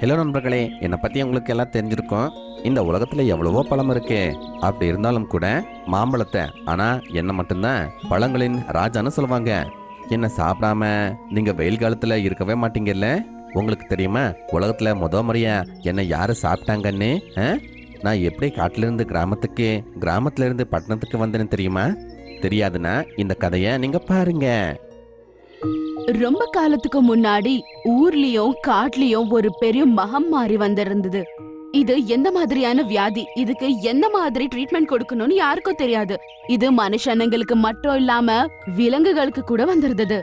Hello நண்பர்களே, என்னை பற்றி உங்களுக்கு எல்லாம் தெரிஞ்சிருக்கும். இந்த உலகத்தில் எவ்வளவோ பழம் இருக்கு. அப்படி இருந்தாலும் கூட மாம்பழத்தை, ஆனால் என்ன மட்டும்தான் பழங்களின் ராஜான்னு சொல்லுவாங்க. என்ன சாப்பிடாம நீங்கள் வெயில் காலத்தில் இருக்கவே மாட்டீங்கல்ல? உங்களுக்கு தெரியுமா உலகத்தில் முறையா என்னை யாரு சாப்பிட்டாங்கன்னு? நான் எப்படி காட்டிலிருந்து கிராமத்துக்கு, கிராமத்திலிருந்து பட்டணத்துக்கு வந்தேன்னு தெரியுமா? தெரியாதுன்னா இந்த கதையை நீங்கள் பாருங்க. ரொம்ப காலத்துக்கு முன்னாடி ஊர்லயும் காட்டுலயும் ஒரு பெரிய மகம்மாரி வந்திருந்தது. இது எந்த மாதிரியான வியாதி, இதுக்கு எந்த மாதிரி ட்ரீட்மெண்ட் கொடுக்கணும்னு யாருக்கும் தெரியாது. இது மனுஷனுங்களுக்கு மட்டும் இல்லாம விலங்குகளுக்கு கூட வந்திருந்தது.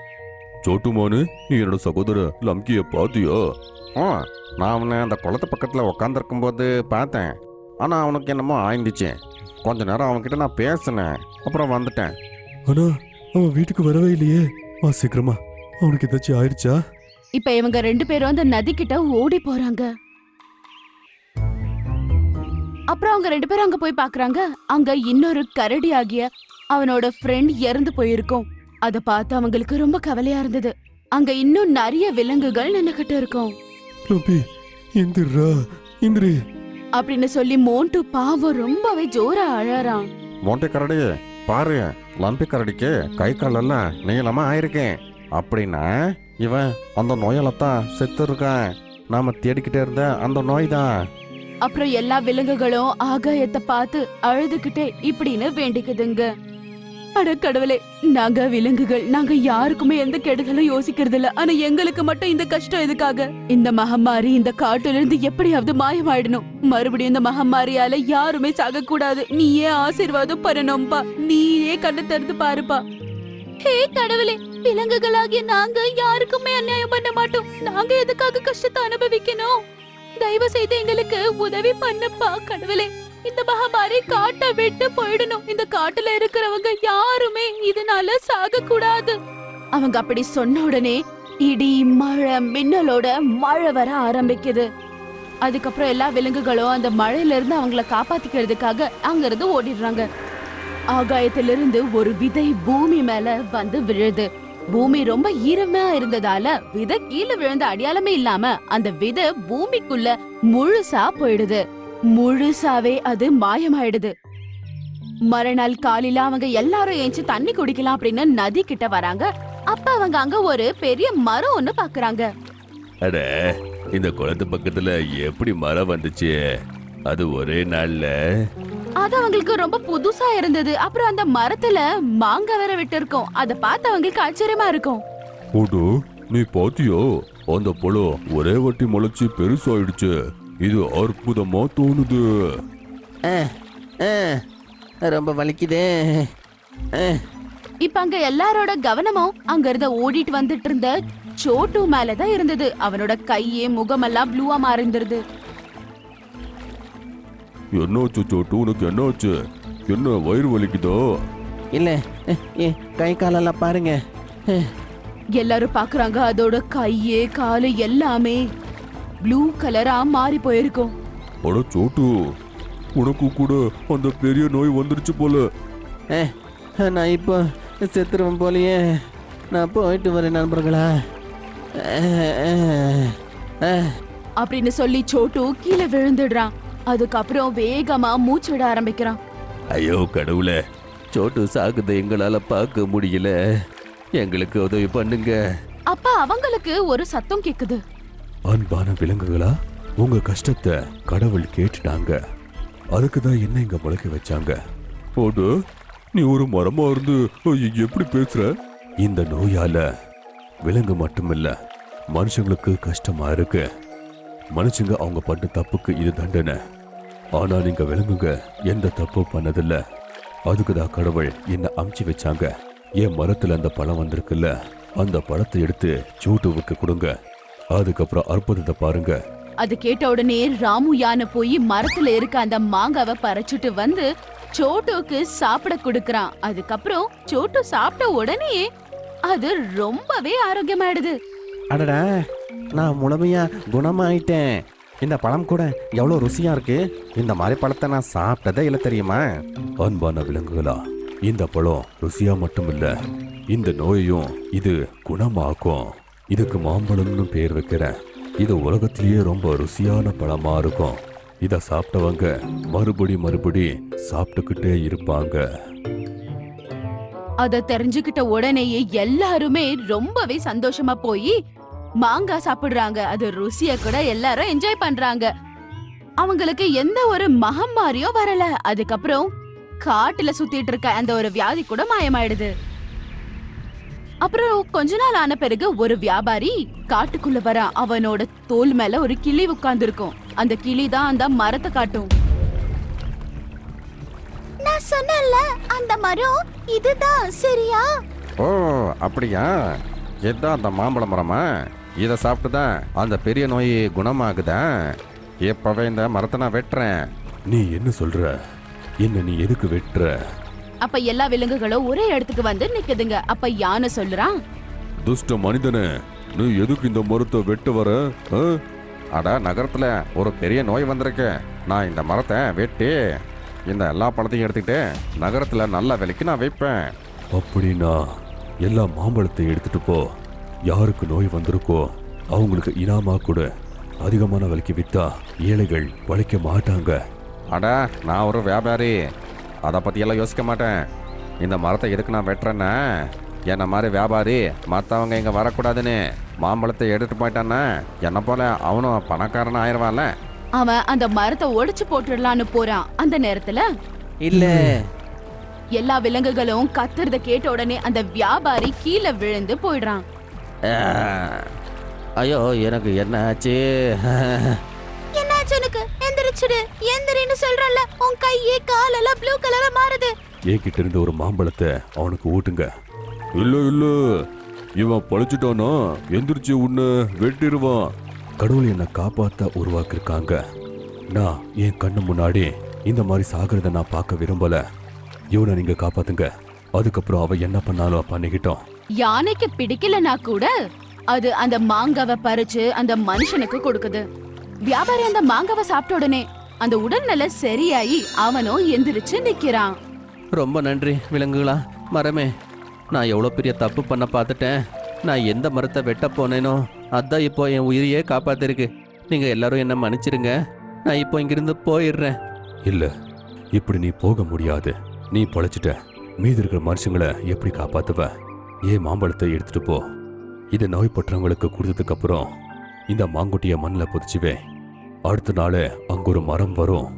சோட்டுமானு, நீ என்னோட சகோதர லம்கிய பாத்தியா? நான் அவனை அந்த குளத்து பக்கத்தில் உட்காந்துருக்கும் போது பார்த்தேன். ஆனால் அவனுக்கு என்னமோ ஆயிடுச்சு. கொஞ்ச நேரம் அவன்கிட்ட நான் பேசினேன், அப்புறம் வந்துட்டேன். ஆனா அவன் வீட்டுக்கு வரவே இல்லையே. சீக்கிரமா, அவனுக்கு ஏதாச்சும் ஆயிடுச்சா? இப்ப இவங்க 2 பேரும் அந்த நதி கிட்ட ஓடி போறாங்க. அப்புறம் அவங்க 2 பேரும் அங்க போய் பாக்குறாங்க. அங்க இன்னொரு கரடி ஆகிய அவனோட ஃப்ரெண்ட் இறந்து போயிருக்கும். அத பார்த்து அவங்களுக்கு ரொம்ப கவலையா இருந்தது. அங்க இன்னும் நிறைய விலங்குகள் நின்னுகிட்டு இருக்கும். அப்படின்னு சொல்லி மோண்டு பாவம் ரொம்பவே ஜோரா அழறான். மோண்டே கரடி பாரு, லம்பி கரடிக்கு கை கால் எல்லாம் நீளமா ஆயிருக்கேன். அப்படின்னா இவன் அந்த நோயாலத்தான் செத்து இருக்கான். நாம தேடிக்கிட்டே இருந்த அந்த நோய் தான். அப்புறம் எல்லா விலங்குகளும் ஆகாயத்தை பார்த்து அழுதுகிட்டே இப்படின்னு வேண்டிக்குதுங்க. அட கடவுளே, நாங்க விலங்குகள், நாங்க யாருக்குமே எந்த கெடுதலும் யோசிக்கிறது இல்ல. ஆனா எங்களுக்கு மட்டும் இந்த கஷ்டம் எதுக்காக? இந்த மகம்மாரி இந்த காட்டுல இருந்து எப்படியாவது மாயமாயிடணும். மறுபடியும் இந்த மகம்மாரியால யாருமே சாக கூடாது. நீயே ஆசீர்வாதம் பண்ணணும்பா. நீயே கண்ணை திறந்து பாருப்பா. ஹே கடவுளே, விலங்குகளாகிய நாங்க யாருக்குமே அநியாயம் பண்ண மாட்டோம். நாங்க எதுக்காக கஷ்டத்தை அனுபவிக்கணும்? தயவு செய்து எங்களுக்கு உதவி பண்ணப்பா கடவுளே. இந்த மகாமாரி காட்டை விட்டு போயிடணும். இந்த காட்டுல இருக்கிறவங்க யாருமே இதனால சாக கூடாது. அவங்க அப்படி சொன்ன உடனே இடி, மழை, மின்னலோட மழை வர ஆரம்பிக்குது. அதுக்கப்புறம் எல்லா விலங்குகளும் அந்த மழையில இருந்து அவங்கள காப்பாத்திக்கிறதுக்காக அங்க இருந்து ஓடிடுறாங்க. ஆகாயத்திலிருந்து ஒரு விதை பூமி மேல வந்து விழுது. பூமி ரொம்ப ஈரமா இருந்ததால விதை கீழே விழுந்த அடையாளமே இல்லாம அந்த விதை பூமிக்குள்ள முழுசா போயிடுது. முழுசாவே அது மாயமாயிடுது. மறுநாள் காலையில அவங்க எல்லாரும் ஏஞ்சி தண்ணி குடிக்கலாம் அப்படின்னு நதி கிட்ட வராங்க. அப்ப அவங்க அங்க ஒரு பெரிய மரம் ஒண்ணு பாக்குறாங்க. அட, இந்த குளத்து பக்கத்துல எப்படி மரம் வந்துச்சு? அது ஒரே நாள்ல? அது அவங்களுக்கு ரொம்ப புதுசா இருந்தது. அப்புறம் அந்த மரத்துல மாங்காய் வேற விட்டு இருக்கும். அத பார்த்து அவங்களுக்கு ஆச்சரியமா இருக்கும். ஓடு, நீ பாத்தியோ? அந்த பழம் ஒரே வாட்டி முளைச்சு பெருசாயிடுச்சு. இது அற்புதமா தோணுது. ரொம்ப வலிக்குதே. இப்ப அங்க எல்லாரோட கவனமும் அங்க இருந்த ஓடிட்டு வந்துட்டு இருந்த சோட்டு மேலதான் இருந்தது. அவனோட கையே முகமெல்லாம் ப்ளூவா மாறிந்திருது. என்னாச்சு சோட்டு, உனக்கு என்னாச்சு? என்ன வயிறு வலிக்குதோ? இல்ல, கை காலெல்லாம் பாருங்க. எல்லாரும் பாக்குறாங்க. அதோட கையே காலு எல்லாமே ப்ளூ கலரா மாறி போயிருக்கும். அட சோட்டு, உனக்கு கூட அந்த பெரிய நோய் வந்துருச்சு போல. நான் இப்போ செத்துருவேன் போலயே. நான் போயிட்டு வரேன் நண்பர்களா. அப்படின்னு சொல்லி சோட்டு கீழே விழுந்துடுறான். அதுக்கப்புறம் வேகமா மூச்சிட ஆரம்பிக்கிறான். ஐயோ கடவுளே, சோட்டு சாகுது, எங்களால பார்க்க முடியல. எங்களுக்கு உதவி பண்ணுங்க. அப்ப அவங்களுக்கு ஒரு சத்தம் கேக்குது. அன்பான விலங்குகளா, உங்க கஷ்டத்தை கடவுள் கேட்டுட்டாங்க. அதுக்குதான் என்ன இங்க முளைக்க வச்சாங்க. ஓடு, நீ ஒரு மரமா இருந்து எப்படி பேசுற? இந்த நோயால விலங்கு மட்டுமில்ல, மனுஷங்களுக்கு கஷ்டமா இருக்கு. மனுஷங்க அவங்க பண்ண தப்புக்கு இது தண்டனை. ஆனா நீங்க விலங்குங்க எந்த தப்பும் பண்ணதில்ல. அதுக்குதான் கடவுள் என்ன அமுச்சு வச்சாங்க. என் மரத்துல அந்த பழம் வந்திருக்குல்ல, அந்த பழத்தை எடுத்து சோட்டுவுக்கு கொடுங்க. அதுக்கப்புறம் அற்புதத்தை பாருங்க. அது கேட்ட உடனே ராமு யானை போய் மரத்துல இருக்க அந்த மாங்காவை பறிச்சுட்டு வந்து சோட்டுக்கு சாப்பிட கொடுக்கறான். அதுக்கப்புறம் சோட்டு சாப்பிட்ட உடனே அது ரொம்பவே ஆரோக்கியமாயிடுது. அடடா, நான் முழுமையா குணமாயிட்டேன். இந்த பழம் கூட எவ்வளோ ருசியா இருக்கு. இந்த மாதிரி பழத்தை நான் சாப்பிட்டதே இல்லை தெரியுமா? அன்பான விலங்குகளா, இந்த பழம் ருசியா மட்டும் இல்ல, இந்த நோயையும் இது குணமாக்கும். இதுக்கு மாம்பழம்னு பேர் வைக்கிறேன். இது உலகத்திலேயே ரொம்ப ருசியான பழமா இருக்கும். இத சாப்பிட்டவங்க மறுபடி சாப்பிட்டுக்கிட்டே இருப்பாங்க. அத தெரிஞ்சுக்கிட்ட உடனேயே எல்லாருமே ரொம்பவே சந்தோஷமா போய் மாங்காய் சாப்பிடுறாங்க. அது ருசிய கூட எல்லாரும் என்ஜாய் பண்றாங்க. அவங்களுக்கு எந்த ஒரு மகம்மாரியும் வரல. அதுக்கப்புறம் காட்டுல சுத்திட்டு இருக்க அந்த ஒரு வியாதி கூட மாயமாயிடுது. அப்புறம் கொஞ்ச நாள் ஆன பிறகு ஒரு வியாபாரி காட்டுக்குள்ள வர அவனோட தோல் மேல ஒரு கிளி உட்கார்ந்து இருக்கும். அந்த கிளி தான் அந்த மரத்தை காட்டும். நான் சொன்னல அந்த மரம் இதுதான், சரியா? ஓ அப்படியா? இதுதான் அந்த மாம்பழ மரமா? இதை சாப்பிட்டு தான் அந்த பெரிய நோய் குணமாகுதா? இப்பவே இந்த மரத்தை நான் வெட்டுறேன். நீ என்ன சொல்ற? என்ன நீ எதுக்கு வெட்டுற? அப்ப எல்லா விலங்குகளும் ஒரே இடத்துக்கு வந்து நிக்குதுங்க. அப்ப யானை சொல்றான், துஷ்ட மனிதனே, நீ எதுக்கு இந்த மரத்தை வெட்ட வர? அட நகரத்துல ஒரு பெரிய நோய் வந்திருக்கு. நான் இந்த மரத்தை வெட்டி இந்த எல்லா பழத்தையும் எடுத்துக்கிட்டு நகரத்துல நல்ல விலைக்கு நான் வைப்பேன். அப்படின்னா எல்லா மாம்பழத்தை எடுத்துட்டு போ. யாருக்கு நோய் வந்திருக்கோ அவங்களுக்கு இனாமா கூட அதிகமான விலைக்கு வித்தா ஏழைகள் பழைக்க மாட்டாங்க. அட நான் ஒரு வியாபாரி, அதை பற்றியெல்லாம் யோசிக்க மாட்டேன். இந்த மரத்தை எதுக்கு நான் வெட்டுறேன்னா, என்ன மாதிரி வியாபாரி மற்றவங்க இங்கே வரக்கூடாதுன்னு மாம்பழத்தை எடுத்துட்டு போயிட்டான்னா என்ன போல அவனும் பணக்காரன் ஆயிடுவான்ல. அவன் அந்த மரத்தை ஒடிச்சு போட்டுடலான்னு போறான். அந்த நேரத்துல இல்ல எல்லா விலங்குகளும் கத்துறத கேட்ட உடனே அந்த வியாபாரி கீழே விழுந்து போயிடுறான். ஐயோ எனக்கு என்ன ஆச்சு? என்னாச்சு உனக்கு? எந்திரிச்சிடு, எந்திரின்னு சொல்றல. உன் கையே காலெல்லாம் ப்ளூ கலரா மாறுது. என்கிட்ட இருந்து ஒரு மாம்பழத்தை அவனுக்கு ஊட்டுங்க. இல்ல இவன் பழிச்சிட்டானா எந்திரிச்சு உன்னை வெட்டிடுவான். கடவுள் என்னை காப்பாத்த உருவாக்கிருக்காங்க. நான் என் கண்ணு முன்னாடி இந்த மாதிரி சாகிறத நான் பார்க்க விரும்பல. இவனை நீங்க காப்பாத்துங்க. அதுக்கப்புறம் அவ என்ன பண்ணாலும் பண்ணிக்கிட்டோம். யானைக்கு பிடிக்கலனா கூட அது அந்த மாங்காவை பறிச்சு அந்த மனுஷனுக்கு கொடுக்குது. வியாபாரி அந்த மாங்காவை சாப்பிட்ட உடனே அந்த உடல்நல சரியாயி அவனும் எந்திரிச்சு நிக்கிறான். ரொம்ப நன்றி விலங்குகளா. மரமே, நான் எவ்வளோ பெரிய தப்பு பண்ண பார்த்துட்டேன். நான் எந்த மரத்தை வெட்ட போனேனோ அதான் இப்போ என் உயிரையே காப்பாத்திருக்கு. நீங்கள் எல்லாரும் என்ன மன்னிச்சிருங்க. நான் இப்போ இங்கிருந்து போயிடுறேன். இல்ல, இப்படி நீ போக முடியாது. நீ பொழைச்சிட்ட. மீதி இருக்கிற மனுஷங்களை எப்படி காப்பாத்துவ? ஏன் மாம்பழத்தை எடுத்துட்டு போ. இதை நோய்பற்றவங்களுக்கு கொடுத்ததுக்கு அப்புறம் இந்த மாங்குட்டிய மண்ணில் புதிச்சுவே. அடுத்த நாள் அங்க ஒரு மரம் வரும்.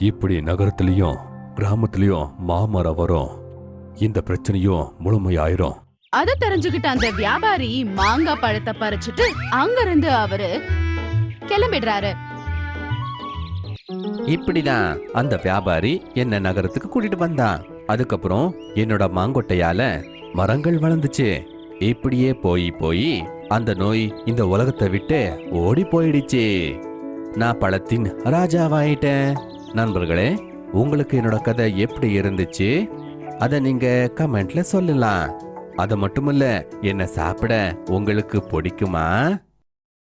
இப்படி நகரத்திலையும் கிராமத்திலையும் மாமரம் வரும். இந்த பிரச்சனையும் முழுமையாயிரும். அதை தெரிஞ்சுக்கிட்ட அந்த வியாபாரி மாங்காய் பழத்தை பறிச்சுட்டு அங்கிருந்து அவரு கிளம்பிடுறாரு. இப்படிதான் அந்த வியாபாரி என்ன நகரத்துக்கு கூட்டிட்டு வந்தான். அதுக்கப்புறம் என்னோட மாங்கொட்டையால மரங்கள் வளர்ந்துச்சு. இப்படியே போய் அந்த நோய் இந்த உலகத்தை விட்டு ஓடி போயிடுச்சு. நான் பழத்தின் ராஜாவாயிட்டேன். நண்பர்களே, உங்களுக்கு என்னோட கதை எப்படி இருந்துச்சு அதை நீங்க கமெண்ட்ல சொல்லலாம். அது மட்டுமல்ல, என்ன சாப்பிட உங்களுக்கு பிடிக்குமா?